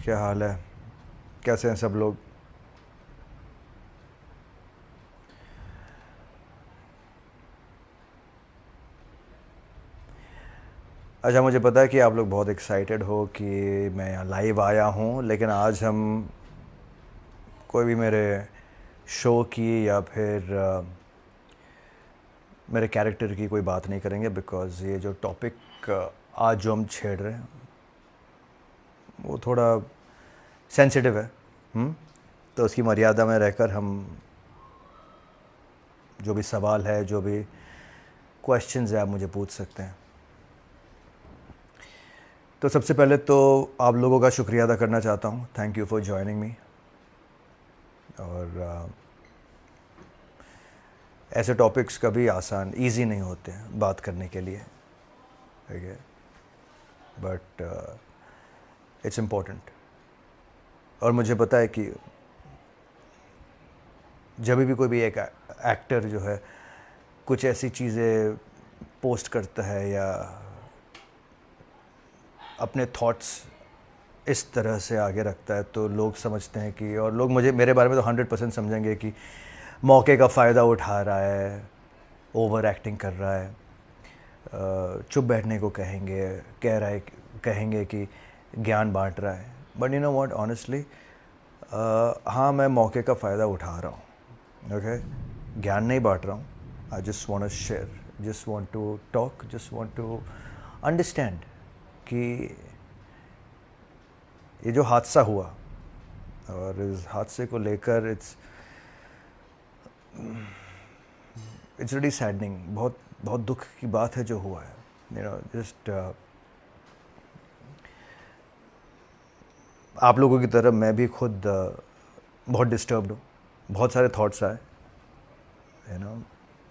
क्या हाल है? कैसे हैं सब लोग? अच्छा, मुझे पता है कि आप लोग बहुत एक्साइटेड हो कि मैं यहाँ लाइव आया हूँ, लेकिन आज हम कोई भी मेरे शो की या फिर मेरे कैरेक्टर की कोई बात नहीं करेंगे, बिकॉज़ ये जो टॉपिक आज जो हम छेड़ रहे हैं वो थोड़ा सेंसिटिव है। तो उसकी मर्यादा में रहकर हम जो भी सवाल है, जो भी क्वेश्चंस है, आप मुझे पूछ सकते हैं। तो सबसे पहले तो आप लोगों का शुक्रिया अदा करना चाहता हूँ। Thank you for joining me. और ऐसे टॉपिक्स कभी आसान इजी नहीं होते हैं बात करने के लिए, ठीक है, बट इट्स इम्पोर्टेंट। और मुझे पता है कि जब भी कोई भी एक एक्टर जो है कुछ ऐसी चीज़ें पोस्ट करता है या अपने थॉट्स इस तरह से आगे रखता है, तो लोग समझते हैं कि, और लोग मुझे मेरे बारे में तो 100% समझेंगे कि मौके का फ़ायदा उठा रहा है, ओवर एक्टिंग कर रहा है, चुप बैठने को कहेंगे, कह रहा है, कहेंगे कि ज्ञान बांट रहा है। But you know what, honestly हाँ, मैं मौके का फ़ायदा उठा रहा हूँ। ओके, ज्ञान नहीं बांट रहा हूँ। I just want to share, just want to talk, just want to understand कि ये जो हादसा हुआ, और इस हादसे को लेकर इट्स इट्स रियली सैडनिंग। बहुत बहुत दुख की बात है जो हुआ है। यू नो, जस्ट आप लोगों की तरह मैं भी खुद बहुत डिस्टर्ब्ड हूँ। बहुत सारे थॉट्स आए, यू नो,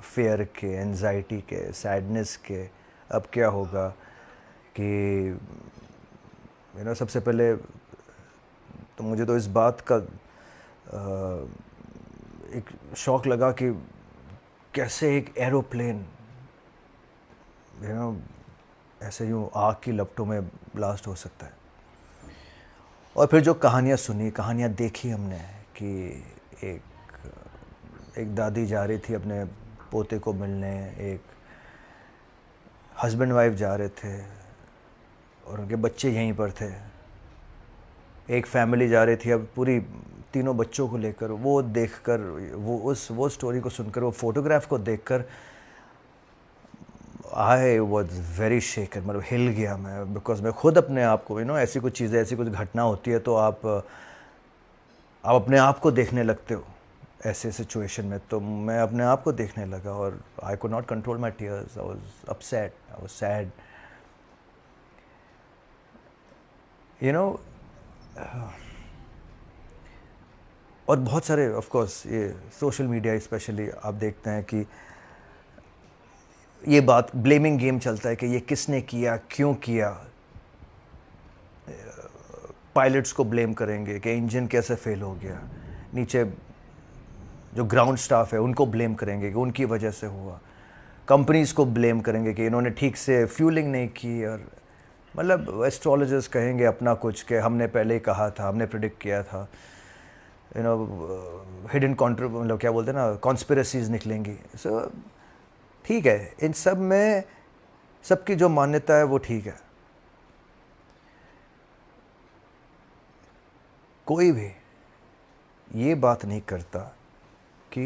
फेयर के, एनजाइटी के, सैडनेस के। अब क्या होगा कि सबसे पहले तो मुझे तो इस बात का एक शौक लगा कि कैसे एक एरोप्लेन यू नो ऐसे यूँ आग की लपटों में ब्लास्ट हो सकता है। और फिर जो कहानियाँ सुनी, कहानियाँ देखी हमने कि एक एक दादी जा रही थी अपने पोते को मिलने, एक हस्बैंड वाइफ जा रहे थे और उनके बच्चे यहीं पर थे, एक फैमिली जा रही थी अब पूरी तीनों बच्चों को लेकर। वो देखकर, वो स्टोरी को सुनकर, वो फोटोग्राफ को देखकर आई वॉज वेरी शेकन, मतलब हिल गया मैं। बिकॉज मैं खुद अपने आप को ऐसी कुछ चीज़ें, ऐसी कुछ घटना होती है तो आप अपने आप को देखने लगते हो ऐसे सिचुएशन में। तो मैं अपने आप को देखने लगा और I could not control my tears. I was upset, I was sad, you know. और बहुत सारे, ऑफ कोर्स, ये सोशल मीडिया स्पेशली आप देखते हैं कि ये बात ब्लेमिंग गेम चलता है कि ये किसने किया, क्यों किया। पायलट्स को ब्लेम करेंगे कि इंजन कैसे फेल हो गया, नीचे जो ग्राउंड स्टाफ है उनको ब्लेम करेंगे कि उनकी वजह से हुआ, कंपनीज को ब्लेम करेंगे कि इन्होंने ठीक से फ्यूलिंग नहीं की। और मतलब एस्ट्रोलॉजर्स कहेंगे अपना कुछ कि हमने पहले ही कहा था, हमने प्रिडिक्ट किया था। हिडन कॉन्ट्र मतलब क्या बोलते हैं ना, कॉन्स्पिरसीज निकलेंगी। सो ठीक है, इन सब में सबकी जो मान्यता है वो ठीक है। कोई भी ये बात नहीं करता कि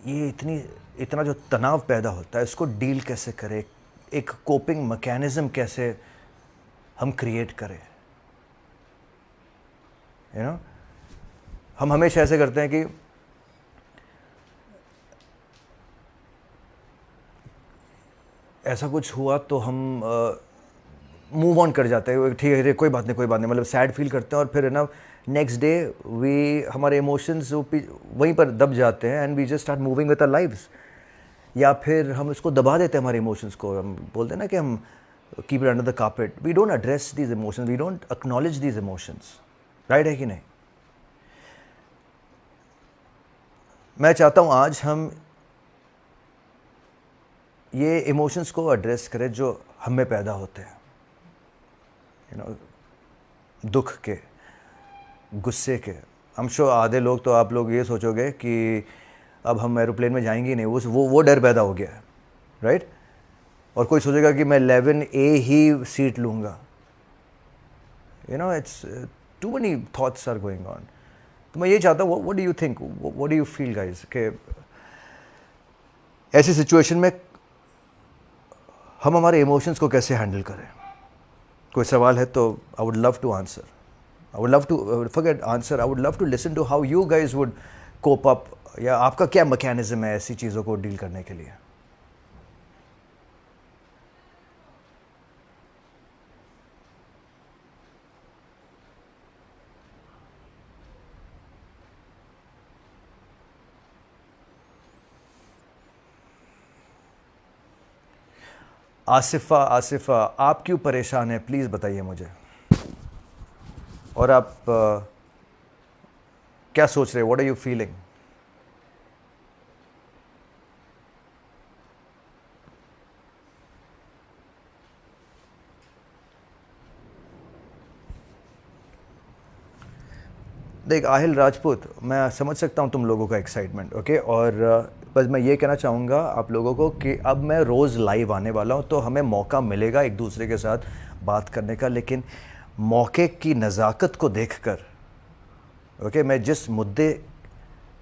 ये इतना जो तनाव पैदा होता है इसको डील कैसे करें, एक कोपिंग मैकेनिज्म कैसे हम क्रिएट करें। यू नो, हम हमेशा ऐसे करते हैं कि ऐसा कुछ हुआ तो हम मूव ऑन कर जाते हैं, ठीक है कोई बात नहीं, कोई बात नहीं, मतलब सैड फील करते हैं। और फिर है ना, नेक्स्ट डे वी हमारे इमोशंस वहीं पर दब जाते हैं and we just start moving with our lives. या फिर हम इसको दबा देते हैं, हमारे इमोशंस को। हम बोलते हैं ना कि हम keep it under the carpet. We don't address these emotions, we don't acknowledge these emotions. Right है कि नहीं? मैं चाहता हूँ आज हम ये इमोशंस को एड्रेस करें जो हम में पैदा होते हैं, यू नो, दुख के, गुस्से के। हम श्योर आधे लोग तो आप लोग ये सोचोगे कि अब हम एरोप्लेन में जाएंगे ही नहीं, वो डर पैदा हो गया है, राइट? और कोई सोचेगा कि मैं 11A ही सीट लूँगा। You know, it's too many thoughts are going on. तो मैं ये चाहता हूँ, what do you think, what do you feel guys, कि ऐसी सिचुएशन में हम हमारे इमोशंस को कैसे हैंडल करें? कोई सवाल है तो I would love to answer, I would love to forget answer, I would love to listen to how you guys would cope up, या आपका क्या मैकेनिज्म है ऐसी चीज़ों को डील करने के लिए? आसिफा, आसिफा आप क्यों परेशान हैं, प्लीज़ बताइए मुझे। और आप क्या सोच रहे, व्हाट आर यू फीलिंग? देख आहिल राजपूत, मैं समझ सकता हूँ तुम लोगों का एक्साइटमेंट, ओके? और बस मैं ये कहना चाहूँगा आप लोगों को कि अब मैं रोज़ लाइव आने वाला हूँ, तो हमें मौका मिलेगा एक दूसरे के साथ बात करने का, लेकिन मौके की नज़ाकत को देखकर, ओके, मैं जिस मुद्दे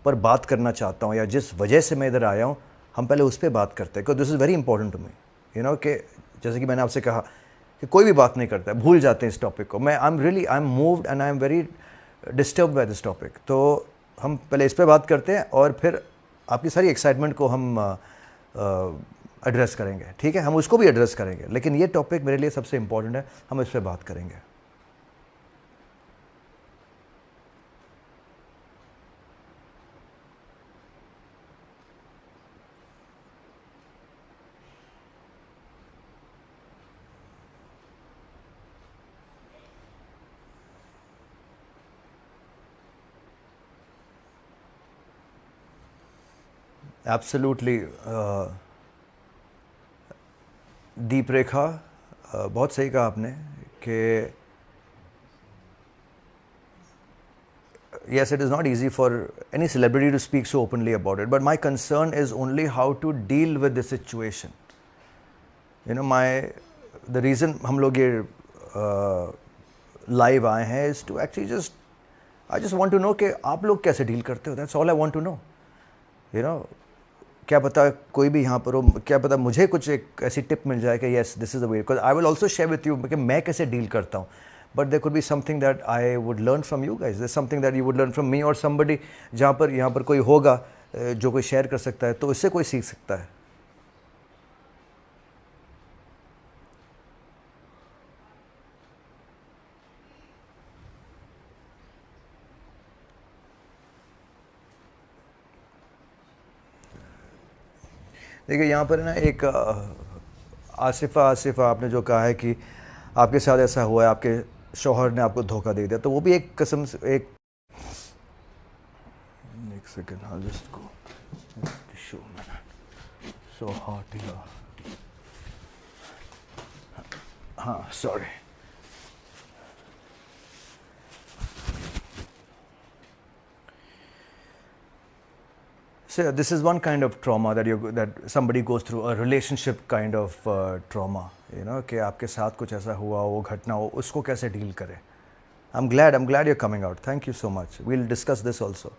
पर बात करना चाहता हूँ या जिस वजह से मैं इधर आया हूँ, हम पहले उस पर बात करते हैं, because this is very important to me, you know, कि जैसे कि मैंने आपसे कहा कि कोई भी बात नहीं करता है, भूल जाते हैं इस टॉपिक को। मैं I am moved and I am very disturb by this topic. तो हम पहले इस पे बात करते हैं और फिर आपकी सारी एक्साइटमेंट को हम एड्रेस करेंगे, ठीक है? हम उसको भी एड्रेस करेंगे, लेकिन ये टॉपिक मेरे लिए सबसे इंपॉर्टेंट है, हम इस पर बात करेंगे। एब्सोल्युटली दीप रेखा, बहुत सही कहा आपने कि yes, it is not easy for any celebrity to speak so openly about it, but my concern is only how to deal with the situation. You know, the reason हम लोग ये live आए हैं is to actually I just want to know कि आप लोग कैसे deal करते हो. That's all I want to know. You know, क्या पता कोई भी यहाँ पर हो, क्या पता मुझे कुछ एक ऐसी टिप मिल जाए कि yes, this is the way, because I will also share with you कि मैं कैसे deal करता हूँ. But there could be something that I would learn from you guys. There's something that you would learn from me or somebody जहाँ पर यहाँ पर कोई होगा जो कोई शेयर कर सकता है, तो इससे कोई सीख सकता है. देखिए यहाँ पर ना एक आसिफा, आसिफा आपने जो कहा है कि आपके साथ ऐसा हुआ है, आपके शौहर ने आपको धोखा दे दिया, तो वो भी एक कसम से एक second, I'll just go the show, man. So hot here. हाँ, sorry. So this is one kind of trauma that somebody goes through, a relationship kind of trauma, you know, कि आपके साथ कुछ ऐसा हुआ हो, घटना हो, उसको कैसे डील करें. I'm glad you're coming out. Thank you so much. We'll discuss this also.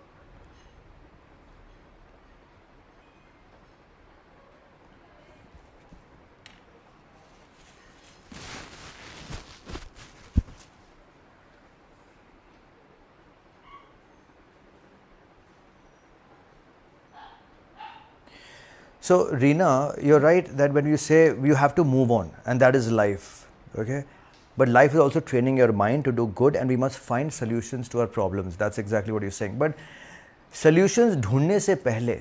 So Reena, you're right that when you say you have to move on, and that is life, okay? But life is also training your mind to do good, and we must find solutions to our problems. That's exactly what you're saying. But solutions ढूंढने से पहले,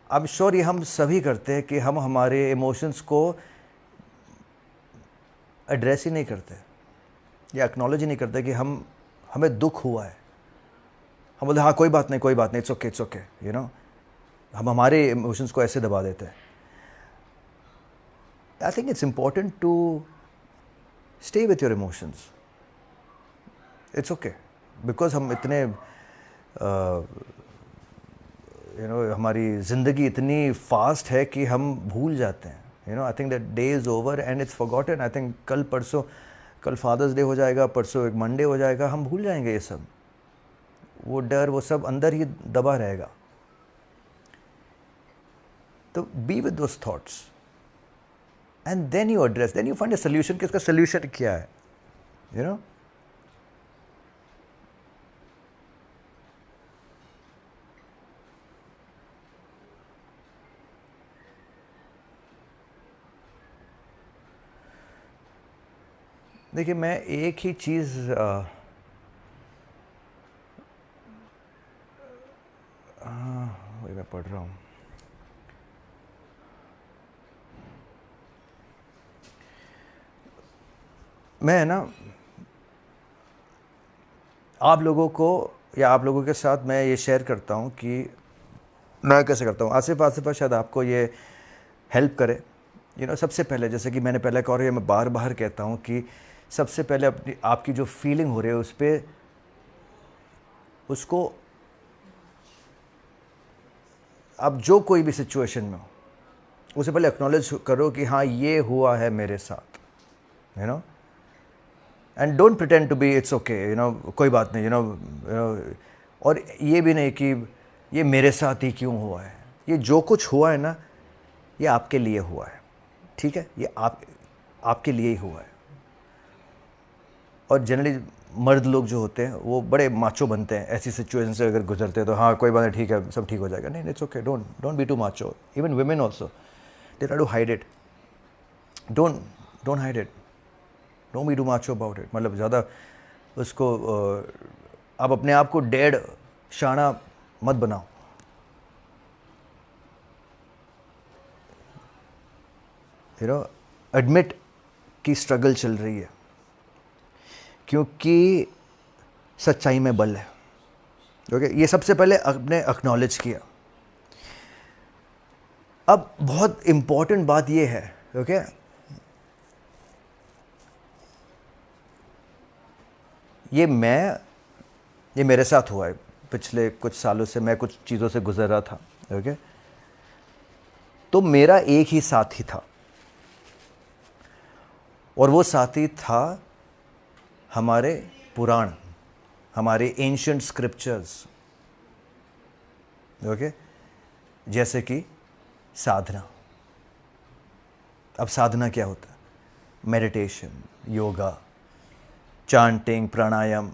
I'm sure ये हम सभी करते हैं कि हम हमारे इमोशंस को एड्रेस ही नहीं करते, या एक्नॉलेज ही नहीं करते कि हमें दुख हुआ है. हम बोलते हाँ कोई बात नहीं, इट्स ओके, यू नो. हम हमारे इमोशंस को ऐसे दबा देते हैं. I think it's important to stay with your emotions. It's okay, because हम इतने हमारी ज़िंदगी इतनी फास्ट है कि हम भूल जाते हैं. I think that day is over and it's forgotten. I think कल फादर्स डे हो जाएगा, परसों एक मंडे हो जाएगा, हम भूल जाएंगे ये सब. वो डर, वो सब अंदर ही दबा रहेगा. तो be with those thoughts and then you address, then you find a solution कि इसका सोल्यूशन क्या है. यू नो देखिए, मैं एक ही चीज़ वही मैं पढ़ रहा हूँ. मैं ना आप लोगों को या आप लोगों के साथ मैं ये शेयर करता हूँ कि मैं कैसे करता हूँ. आसिफ शायद आपको ये हेल्प करे. सबसे पहले, जैसे कि मैंने पहले कहा और ये मैं बार बार कहता हूँ कि सबसे पहले अपनी आपकी जो फीलिंग हो रही है उस पर उसको आप जो कोई भी सिचुएशन में हो उसे पहले एक्नॉलेज करो कि हाँ ये हुआ है मेरे साथ. And don't pretend to be it's okay. कोई बात नहीं. और ये भी नहीं कि ये मेरे साथ ही क्यों हुआ है. ये जो कुछ हुआ है ना, ये आपके लिए हुआ है. ठीक है, ये आपके लिए ही हुआ है. और जनरली मर्द लोग जो होते हैं वो बड़े माचो बनते हैं ऐसी सिचुएशन से अगर गुजरते हैं. तो हाँ कोई बात नहीं, ठीक है, सब ठीक हो जाएगा. नहीं, it's okay. Don't be too macho. Even women also they try to hide it. Don't hide it. Don't be too macho about it. मतलब ज़्यादा उसको आप अपने आप को डेड शाना मत बनाओ. एडमिट की स्ट्रगल चल रही है क्योंकि सच्चाई में बल है. ओके, ये सबसे पहले आपने एक्नॉलेज किया. अब बहुत इंपॉर्टेंट बात ये है, ओके, ये मेरे साथ हुआ है. पिछले कुछ सालों से मैं कुछ चीज़ों से गुजर रहा था. ओके, तो मेरा एक ही साथी था और वो साथी था हमारे पुराण, हमारे एंशिएंट स्क्रिप्चर्स. ओके, जैसे कि साधना. अब साधना क्या होता है? मेडिटेशन, योगा, चांटिंग, प्राणायाम.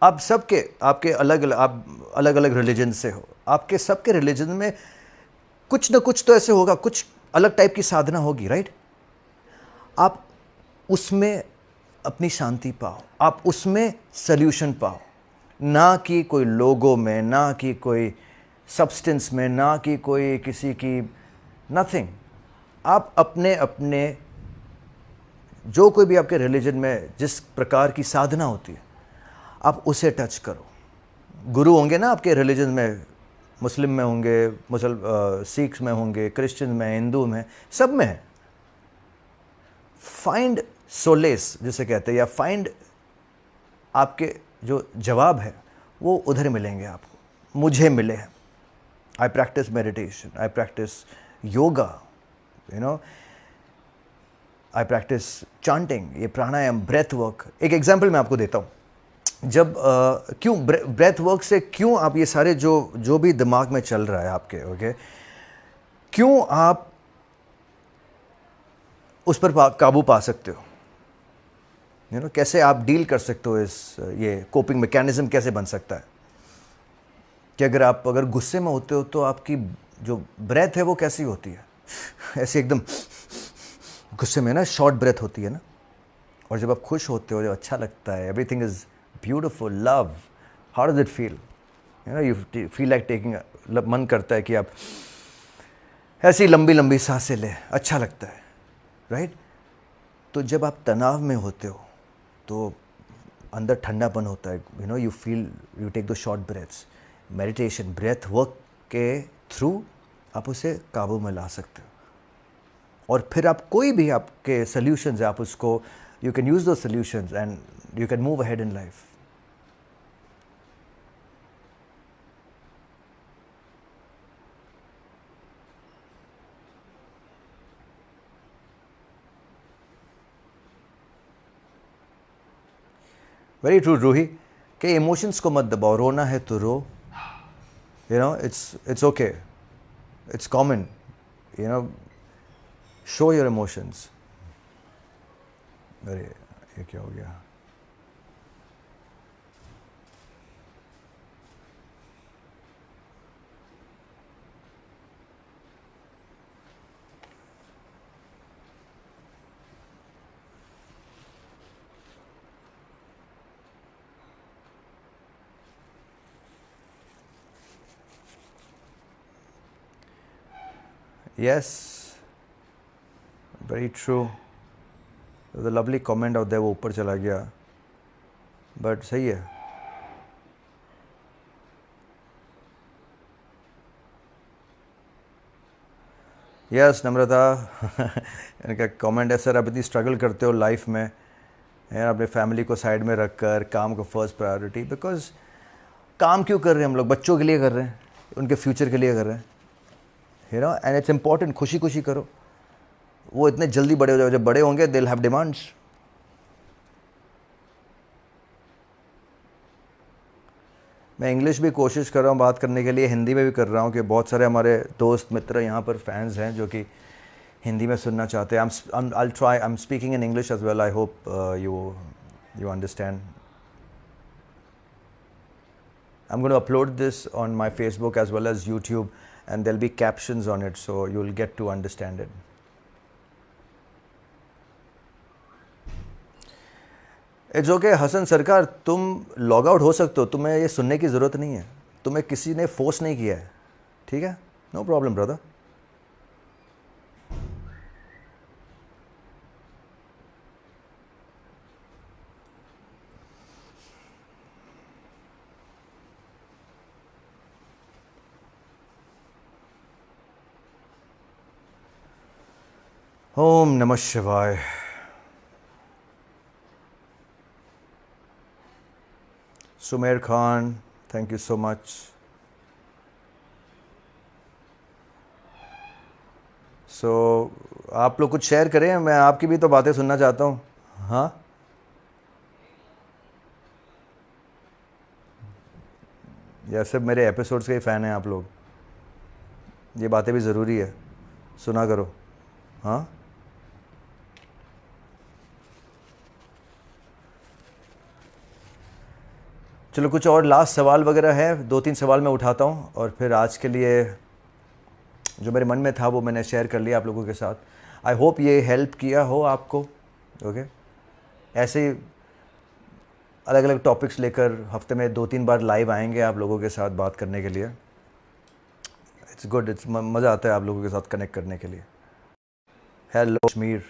आप सबके आपके आप अलग अलग रिलीजन से हो, आपके सबके रिलीजन में कुछ ना कुछ तो ऐसे होगा, कुछ अलग टाइप की साधना होगी, राइट? आप उसमें अपनी शांति पाओ, आप उसमें सल्यूशन पाओ. ना कि कोई लोगों में, ना कि कोई सब्सटेंस में, ना कि कोई किसी की नथिंग. आप अपने अपने जो कोई भी आपके रिलीजन में जिस प्रकार की साधना होती है आप उसे टच करो. गुरु होंगे ना आपके रिलीजन में, मुस्लिम में होंगे, सिख्स में होंगे, क्रिश्चियन में, हिंदू में, सब में है. फाइंड सोलेस जिसे कहते हैं, या फाइंड आपके जो जवाब है वो उधर मिलेंगे आपको. मुझे मिले हैं. आई प्रैक्टिस मेडिटेशन, आई प्रैक्टिस योगा, आई प्रैक्टिस चांटिंग, ये प्राणायाम, ब्रेथ वर्क. एक एग्जाम्पल मैं आपको देता हूँ. जब क्यों ब्रेथ वर्क से क्यों आप ये सारे जो भी दिमाग में चल रहा है आपके, ओके, क्यों आप उस पर काबू पा सकते हो. कैसे आप डील कर सकते हो ये कोपिंग मैकेनिज्म कैसे बन सकता है कि अगर गुस्से में होते हो तो आपकी जो ब्रेथ है वो कैसी होती है? ऐसे एकदम गुस्से में ना शॉर्ट ब्रेथ होती है ना. और जब आप खुश होते हो, जब अच्छा लगता है, everything is beautiful, love, how does it feel? You feel like taking, मन करता है कि आप ऐसी लंबी लंबी सांसें लें, अच्छा लगता है, राइट? तो जब आप तनाव में होते हो तो अंदर ठंडापन होता है. यू टेक दो short breaths. Meditation, breath work के थ्रू आप उसे काबू में ला सकते हो। और फिर आप कोई भी आपके सॉल्यूशंस है, आप उसको यू कैन यूज़ दो solutions and you can move ahead in life. Very true Roohi, कि इमोशंस को मत दबाओ, रोना है तो रो, you know, it's okay, it's common, you know, show your emotions. अरे ये क्या हो गया? Yes, very true. There's a lovely comment out there, वो ऊपर चला गया, बट सही है। यस नम्रता, इनका कमेंट है, सर आप इतनी स्ट्रगल करते हो लाइफ में, यार अपने फैमिली को साइड में रख कर काम को फर्स्ट प्रायोरिटी। बिकॉज काम क्यों कर रहे हैं हम लोग? बच्चों के लिए कर रहे हैं, उनके फ्यूचर के लिए कर रहे हैं, you know, and it's important. खुशी खुशी करो, वो इतने जल्दी बड़े हो जाओ, जब बड़े होंगे दे विल हैव डिमांड्स। मैं इंग्लिश भी कोशिश कर रहा हूँ बात करने के लिए, हिंदी में भी कर रहा हूँ, कि बहुत सारे हमारे दोस्त मित्र यहाँ पर फैंस हैं जो कि हिंदी में सुनना चाहते हैं। I am speaking in English as well, I hope you understand. I'm going to upload this on my Facebook as well as YouTube, and there'll be captions on it, so you'll get to understand it. It's okay, Hasan Sarkar, तुम log out हो सकते हो, तुम्हें ये सुनने की ज़रूरत नहीं है, तुम्हें किसी ने फोर्स नहीं किया है, ठीक है? No problem brother. ओम नमः शिवाय। Sumer Khan, thank you so much. So आप लोग कुछ शेयर करें, मैं आपकी भी तो बातें सुनना चाहता हूँ। हाँ, या सिर्फ मेरे एपिसोड्स के ही फ़ैन हैं आप लोग? ये बातें भी ज़रूरी है, सुना करो। हाँ, चलो कुछ और लास्ट सवाल वगैरह है, 2-3 सवाल मैं उठाता हूँ और फिर आज के लिए जो मेरे मन में था वो मैंने शेयर कर लिया आप लोगों के साथ। आई होप ये हेल्प किया हो आपको। ओके, ऐसे ही अलग अलग टॉपिक्स लेकर हफ्ते में 2-3 बार लाइव आएंगे आप लोगों के साथ बात करने के लिए। इट्स गुड, इट्स मज़ा आता है आप लोगों के साथ कनेक्ट करने के लिए। हेलो कश्मीर,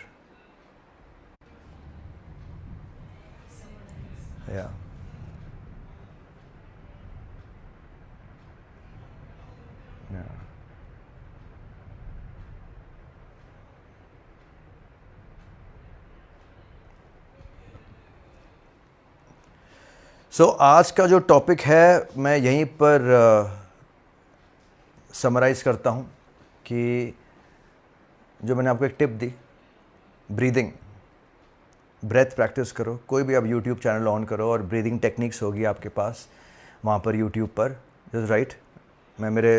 या सो आज का जो टॉपिक है मैं यहीं पर समराइज़ करता हूँ कि जो मैंने आपको एक टिप दी, ब्रीदिंग, ब्रेथ प्रैक्टिस करो। कोई भी आप यूट्यूब चैनल ऑन करो और ब्रीदिंग टेक्निक्स होगी आपके पास वहाँ पर यूट्यूब पर, जस्ट राइट। मैं मेरे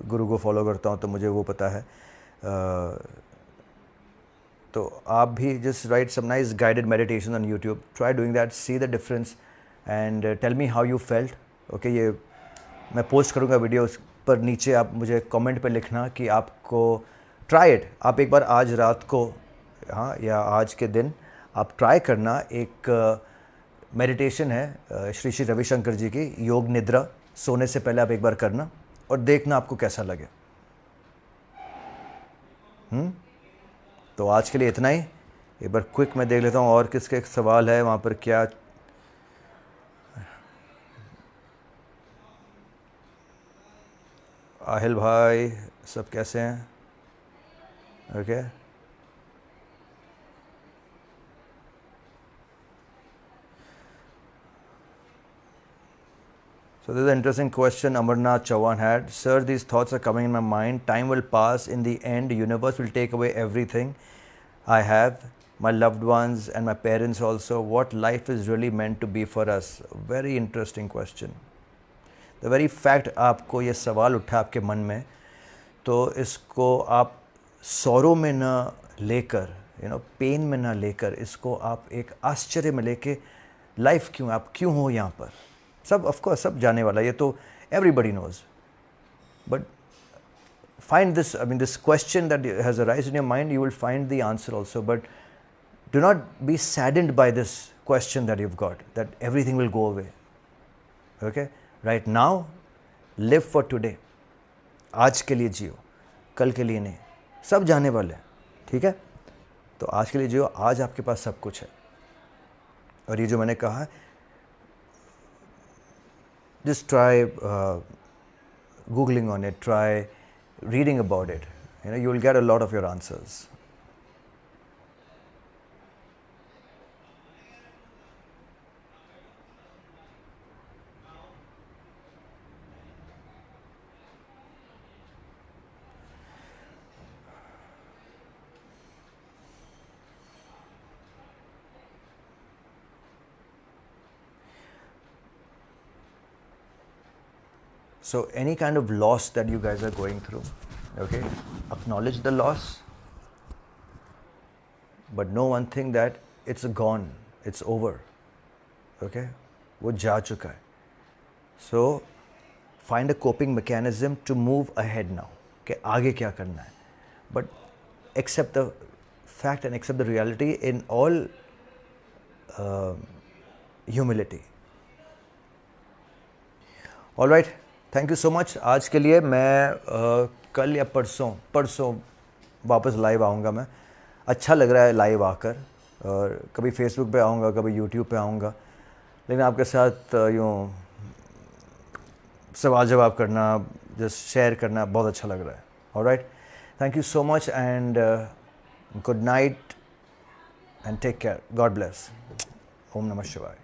गुरु को फॉलो करता हूँ तो मुझे वो पता है। तो आप भी just write some nice guided meditation on YouTube, try doing that, see the difference and tell me how you felt. Okay, ये मैं पोस्ट करूँगा वीडियो, उस पर नीचे आप मुझे कमेंट पे लिखना कि आपको ट्राई इट। आप एक बार आज रात को, हाँ, या आज के दिन आप ट्राई करना। एक मेडिटेशन है श्री श्री रविशंकर जी की, योग निद्रा, सोने से पहले आप एक बार करना और देखना आपको कैसा लगे। तो आज के लिए इतना ही। एक बार क्विक मैं देख लेता हूँ और किसके सवाल है वहाँ पर। क्या आहिल भाई सब कैसे हैं? Okay So this is an interesting question Amarnath Chauhan had. Sir, these thoughts are coming in my mind. Time will pass. In the end, universe will take away everything I have, my loved ones and my parents also. What life is really meant to be for us? Very interesting question. The very fact आपको ये सवाल उठा आपके मन में, तो इसको आप सौरों में ना लेकर, पेन में ना लेकर, इसको आप एक आश्चर्य में लेके, लाइफ क्यों, आप क्यों हो यहाँ पर, सब ऑफकोर्स सब जाने वाला, ये तो everybody knows. But find this, I mean, this question that has arisen in your mind, you will find the answer also. But do not be saddened by this question that you've got, that everything will go away. Okay? Right now, live for today. आज के लिए जियो, कल के लिए नहीं. सब जाने वाले हैं, ठीक है? तो आज के लिए जियो, आज आपके पास सब कुछ है. और ये जो मैंने कहा है, just try googling on it, try reading about it. You will get a lot of your answers. So any kind of loss that you guys are going through, okay, acknowledge the loss, but know one thing, that it's gone, it's over, okay, वो जा चुका है. So find a coping mechanism to move ahead now, कि आगे क्या करना है, but accept the fact and accept the reality in all humility. All right. Thank you so much. आज के लिए मैं कल या परसों वापस लाइव आऊँगा. मैं अच्छा लग रहा है लाइव आकर, और कभी फेसबुक पे आऊँगा, कभी यूट्यूब पे आऊँगा, लेकिन आपके साथ यूँ सवाल जवाब करना, जस्ट शेयर करना बहुत अच्छा लग रहा है. Alright, thank you so much and good night and take care. God bless. ओम नमः शिवाय.